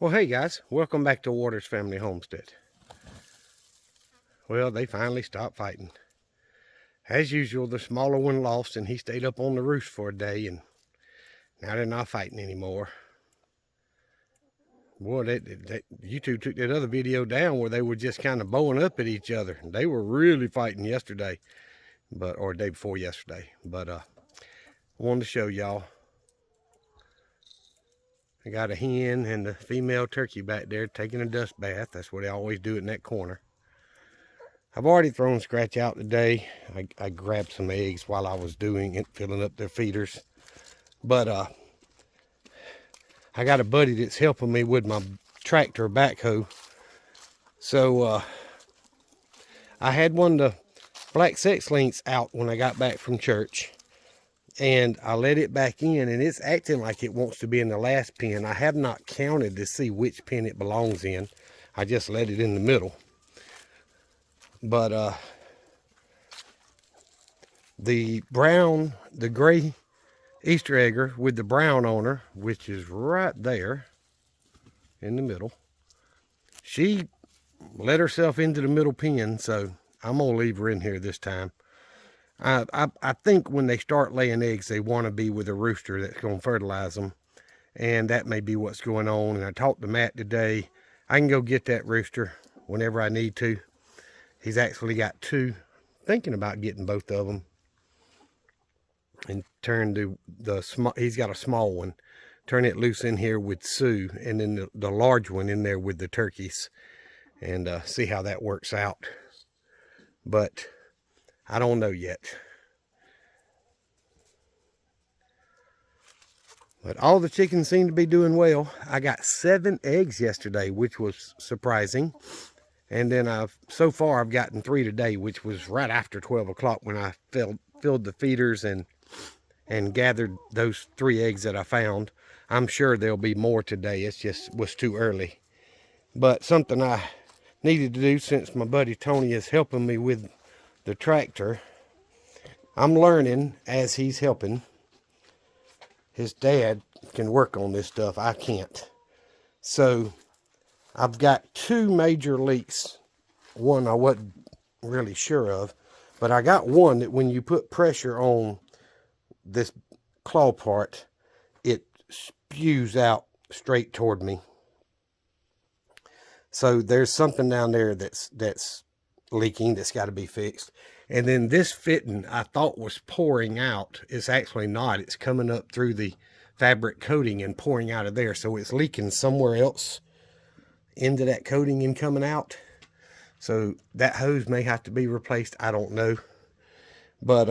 Well, hey guys, welcome back to Waters Family Homestead. Well, they finally stopped fighting. As usual, the smaller one lost and he stayed up on the roost for a day, and now they're not fighting anymore. Boy, you two took that other video down where they were just kind of bowing up at each other. They were really fighting yesterday, or day before yesterday. But I wanted to show y'all. I got a hen and the female turkey back there taking a dust bath. That's what they always do in that corner. I've already thrown scratch out today. I grabbed some eggs while I was doing it, filling up their feeders. But I got a buddy that's helping me with my tractor backhoe. So I had one of the black sex links out when I got back from church. And I let it back in, and it's acting like it wants to be in the last pen. I have not counted to see which pen it belongs in. I just let it in the middle. But the gray Easter egger with the brown on her, which is right there in the middle, she let herself into the middle pen, so I'm gonna leave her in here this time. I think when they start laying eggs, they want to be with a rooster that's going to fertilize them, and that may be what's going on. And I talked to Matt today. I can go get that rooster whenever I need to. He's actually got two, thinking about getting both of them, and turn the small. He's got a small one. Turn it loose in here with Sue, and then the large one in there with the turkeys, and see how that works out. But I don't know yet. But all the chickens seem to be doing well. I got 7 eggs yesterday, which was surprising. And then so far I've gotten 3 today, which was right after 12 o'clock when I filled the feeders and gathered those 3 eggs that I found. I'm sure there'll be more today. It just was too early. But something I needed to do, since my buddy Tony is helping me with the tractor, I'm learning as he's helping. His dad can work on this stuff. I can't. So I've got 2 major leaks. One I wasn't really sure of, but I got one that when you put pressure on this claw part, it spews out straight toward me. So there's something down there that's leaking, that's got to be fixed. And then this fitting I thought was pouring out. It's actually not. It's coming up through the fabric coating and pouring out of there. So it's leaking somewhere else into that coating and coming out. So that hose may have to be replaced. I don't know. But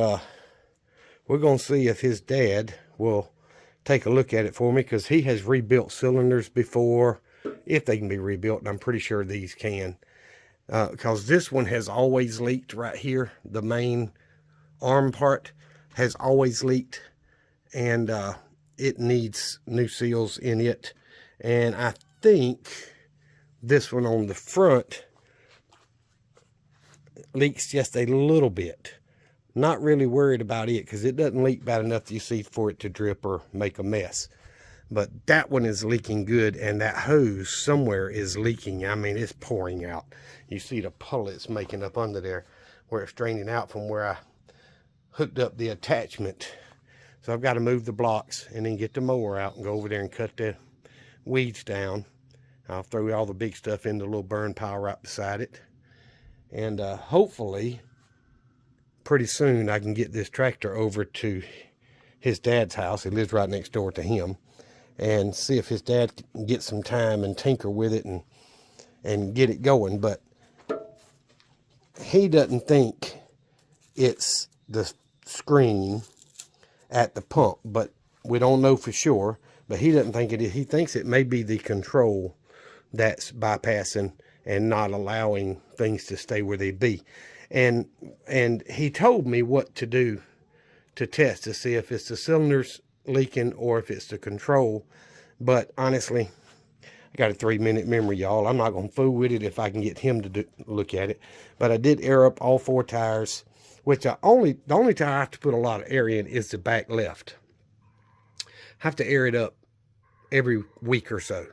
we're going to see if his dad will take a look at it for me, because he has rebuilt cylinders before, if they can be rebuilt, and I'm pretty sure these can. Because this one has always leaked right here. The main arm part has always leaked, and it needs new seals in it. And I think this one on the front leaks just a little bit. Not really worried about it, because it doesn't leak bad enough, you see, for it to drip or make a mess. But that one is leaking good, and that hose somewhere is leaking. I mean, it's pouring out. You see the puddle it's making up under there, where it's draining out from where I hooked up the attachment. So I've got to move the blocks and then get the mower out and go over there and cut the weeds down. I'll throw all the big stuff in the little burn pile right beside it. And hopefully, pretty soon I can get this tractor over to his dad's house. He lives right next door to him. And see if his dad can get some time and tinker with it and get it going. But he doesn't think it's the screen at the pump, but we don't know for sure. But he doesn't think it is. He thinks it may be the control that's bypassing and not allowing things to stay where they be. And he told me what to do to test to see if it's the cylinders leaking or if it's the control. But honestly, I got a 3-minute memory, y'all. I'm not gonna fool with it if I can get him to look at it. But I did air up all 4 tires, which the only tire I have to put a lot of air in is the back left. I have to air it up every week or so.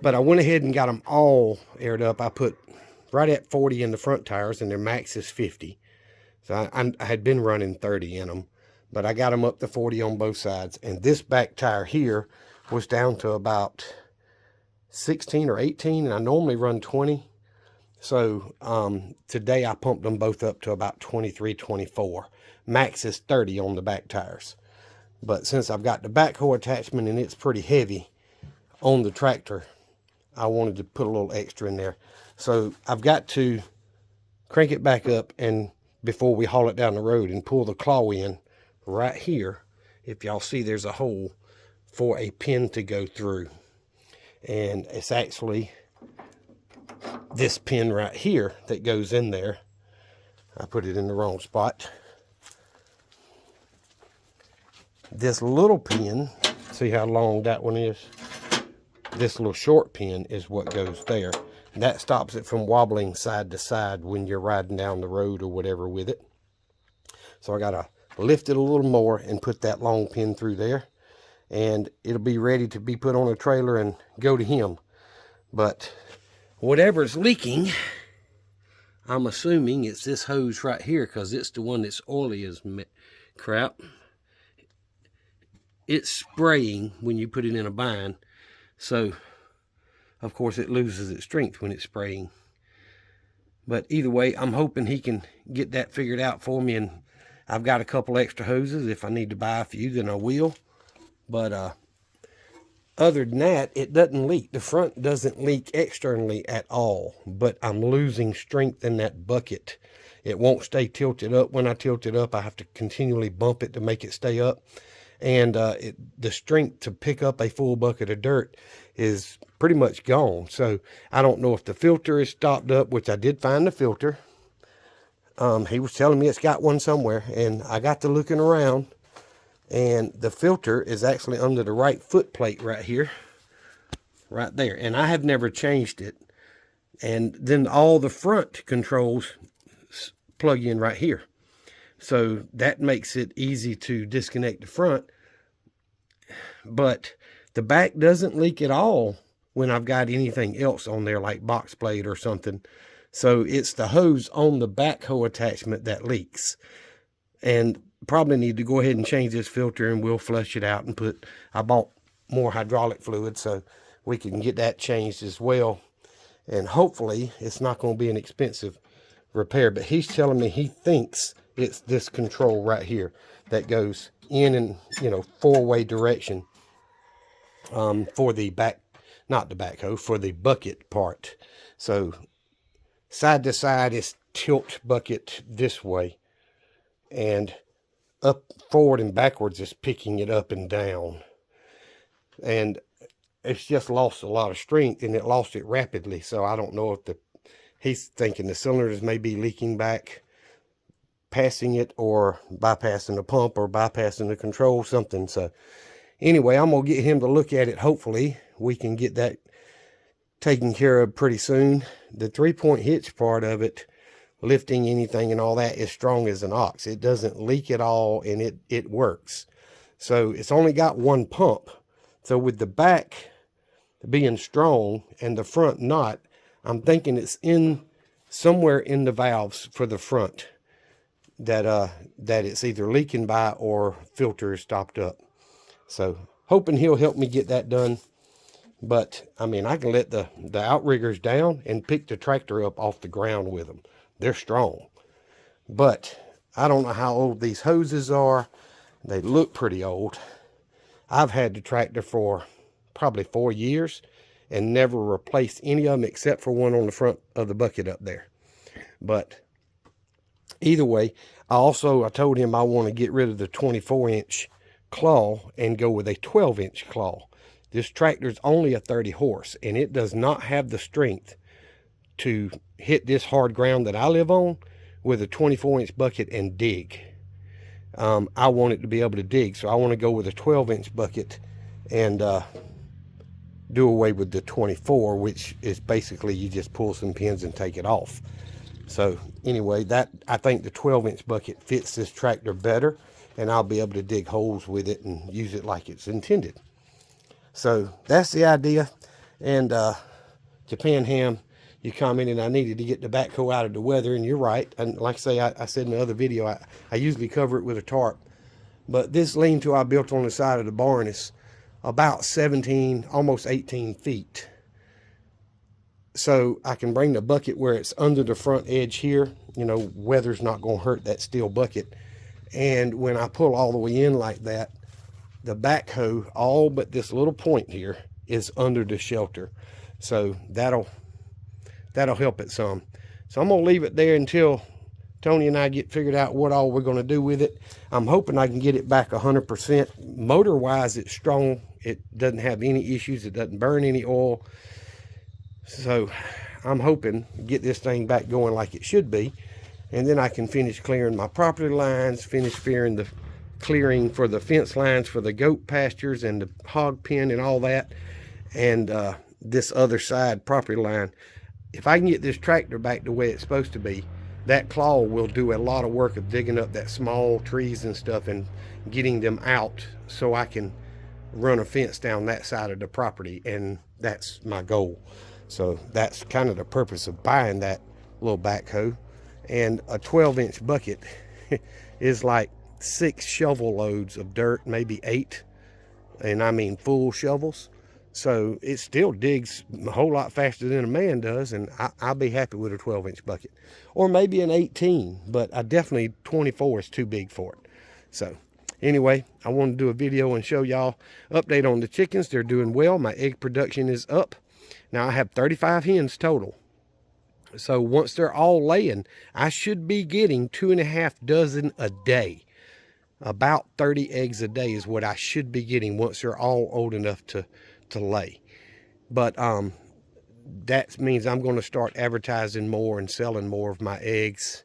But I went ahead and got them all aired up. I put right at 40 in the front tires, and their max is 50. So I had been running 30 in them, but I got them up to 40 on both sides. And this back tire here was down to about 16 or 18, and I normally run 20. So today I pumped them both up to about 23, 24. Max is 30 on the back tires. But since I've got the backhoe attachment and it's pretty heavy on the tractor, I wanted to put a little extra in there. So I've got to crank it back up and before we haul it down the road and pull the claw in right here. If y'all see, there's a hole for a pin to go through. And it's actually this pin right here that goes in there. I put it in the wrong spot. This little pin, see how long that one is? This little short pin is what goes there. That stops it from wobbling side to side when you're riding down the road or whatever with it. So I gotta lift it a little more and put that long pin through there, and it'll be ready to be put on a trailer and go to him. But whatever's leaking, I'm assuming it's this hose right here, because it's the one that's oily as crap. It's spraying when you put it in a bind, so of course it loses its strength when it's spraying. But either way, I'm hoping he can get that figured out for me, and I've got a couple extra hoses. If I need to buy a few, then I will. But other than that, it doesn't leak. The front doesn't leak externally at all, but I'm losing strength in that bucket. It won't stay tilted up. When I tilt it up, I have to continually bump it to make it stay up. And the strength to pick up a full bucket of dirt is pretty much gone. So I don't know if the filter is stopped up, which I did find the filter. He was telling me it's got one somewhere, and I got to looking around, and the filter is actually under the right foot plate right here, right there. And I have never changed it. And then all the front controls plug in right here. So that makes it easy to disconnect the front. But the back doesn't leak at all when I've got anything else on there like box blade or something. So it's the hose on the backhoe attachment that leaks. And probably need to go ahead and change this filter, and we'll flush it out and I bought more hydraulic fluid so we can get that changed as well. And hopefully it's not going to be an expensive repair. But he's telling me he thinks it's this control right here that goes in and, four-way direction for the not the backhoe, for the bucket part. So side to side is tilt bucket this way, and up, forward, and backwards is picking it up and down. And it's just lost a lot of strength, and it lost it rapidly. So I don't know if he's thinking the cylinders may be leaking back, passing it, or bypassing the pump, or bypassing the control, something. So anyway, I'm gonna get him to look at it. Hopefully we can get that taken care of pretty soon. The 3-point hitch part of it, lifting anything and all that, is strong as an ox. It doesn't leak at all, and it works. So it's only got one pump. So with the back being strong and the front not, I'm thinking it's somewhere in the valves for the front that it's either leaking by or filter is stopped up. So hoping he'll help me get that done. But I mean, I can let the outriggers down and pick the tractor up off the ground with them. They're strong. But I don't know how old these hoses are. They look pretty old. I've had the tractor for probably 4 years and never replaced any of them except for one on the front of the bucket up there. But either way, I told him I want to get rid of the 24-inch claw and go with a 12-inch claw. This tractor is only a 30 horse, and it does not have the strength to hit this hard ground that I live on with a 24-inch bucket and dig. I want it to be able to dig, so I want to go with a 12-inch bucket and do away with the 24, which is basically you just pull some pins and take it off. So anyway, I think the 12-inch bucket fits this tractor better, and I'll be able to dig holes with it and use it like it's intended. So that's the idea. And Japan Ham, you commented I needed to get the backhoe out of the weather, and you're right. And like I say, I said in the other video, I usually cover it with a tarp. But this lean-to I built on the side of the barn is about 17, almost 18 feet. So I can bring the bucket where it's under the front edge here. You know, weather's not going to hurt that steel bucket. And when I pull all the way in like that, the backhoe, all but this little point here, is under the shelter. So that'll help it some. So I'm gonna leave it there until Tony and I get figured out what all we're gonna do with it. I'm hoping I can get it back 100%. Motor wise, it's strong. It doesn't have any issues. It doesn't burn any oil. So I'm hoping to get this thing back going like it should be. And then I can finish clearing my property lines, finish clearing for the fence lines for the goat pastures and the hog pen and all that. And this other side property line, if I can get this tractor back the way it's supposed to be, that claw will do a lot of work of digging up that small trees and stuff and getting them out so I can run a fence down that side of the property. And that's my goal. So that's kind of the purpose of buying that little backhoe. And a 12-inch bucket is like 6 shovel loads of dirt, maybe 8, and I mean full shovels. So it still digs a whole lot faster than a man does, and I'll be happy with a 12-inch bucket, or maybe an 18, but I definitely 24 is too big for it. So anyway, I wanted to do a video and show y'all update on the chickens. They're doing well. My egg production is up. Now I have 35 hens total. So once they're all laying, I should be getting 2.5 dozen a day. About 30 eggs a day is what I should be getting once they're all old enough to lay. But that means I'm going to start advertising more and selling more of my eggs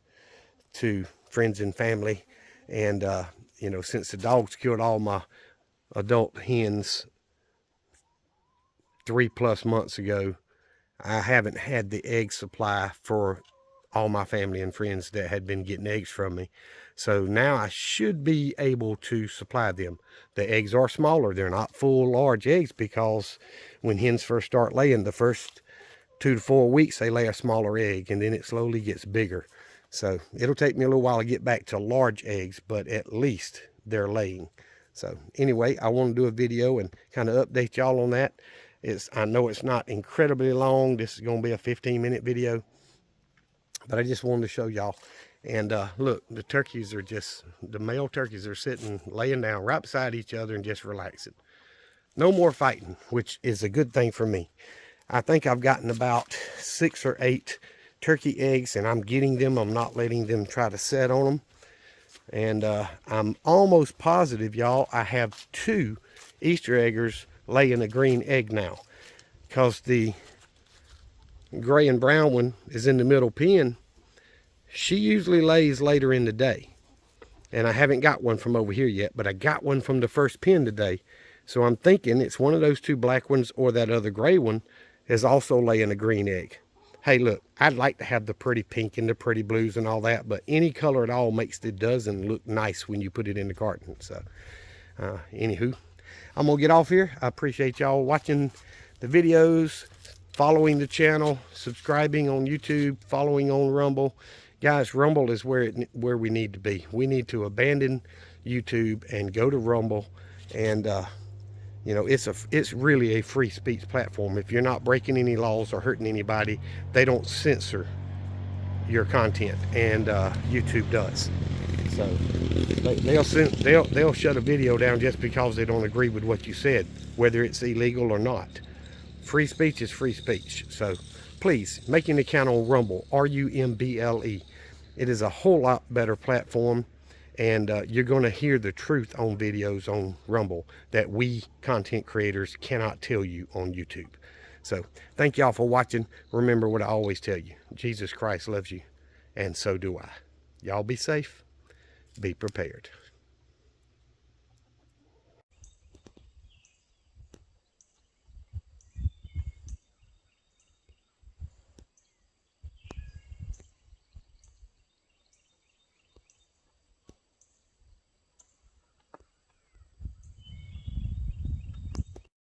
to friends and family. And you know, since the dogs killed all my adult hens 3+ months ago, I haven't had the egg supply for all my family and friends that had been getting eggs from me. So now I should be able to supply them. The eggs are smaller. They're not full large eggs, because when hens first start laying, the first 2 to 4 weeks, they lay a smaller egg, and then it slowly gets bigger. So it'll take me a little while to get back to large eggs, but at least they're laying. So anyway, I want to do a video and kind of update y'all on that. I know it's not incredibly long. This is going to be a 15-minute video, but I just wanted to show y'all. And look, the turkeys are the male turkeys are sitting, laying down right beside each other and just relaxing. No more fighting, which is a good thing for me. I think I've gotten about 6 or 8 turkey eggs, and I'm getting them. I'm not letting them try to set on them. And I'm almost positive, y'all, I have 2 Easter eggers laying a green egg now, because the gray and brown one is in the middle pen. She usually lays later in the day, and I haven't got one from over here yet, but I got one from the first pen today. So I'm thinking it's one of those 2 black ones, or that other gray one is also laying a green egg. Hey, look, I'd like to have the pretty pink and the pretty blues and all that, but any color at all makes the dozen look nice when you put it in the carton. So anywho, I'm gonna get off here. I appreciate y'all watching the videos, following the channel, subscribing on YouTube, following on Rumble. Guys, Rumble is where we need to be. We need to abandon YouTube and go to Rumble. And you know, it's really a free speech platform. If you're not breaking any laws or hurting anybody, they don't censor your content, and YouTube does. So they'll shut a video down just because they don't agree with what you said, whether it's illegal or not. Free speech is free speech. So please make an account on Rumble, R-U-M-B-L-E. It is a whole lot better platform, and you're going to hear the truth on videos on Rumble that we content creators cannot tell you on YouTube. So thank y'all for watching. Remember what I always tell you: Jesus Christ loves you, and so do I. Y'all be safe. Be prepared.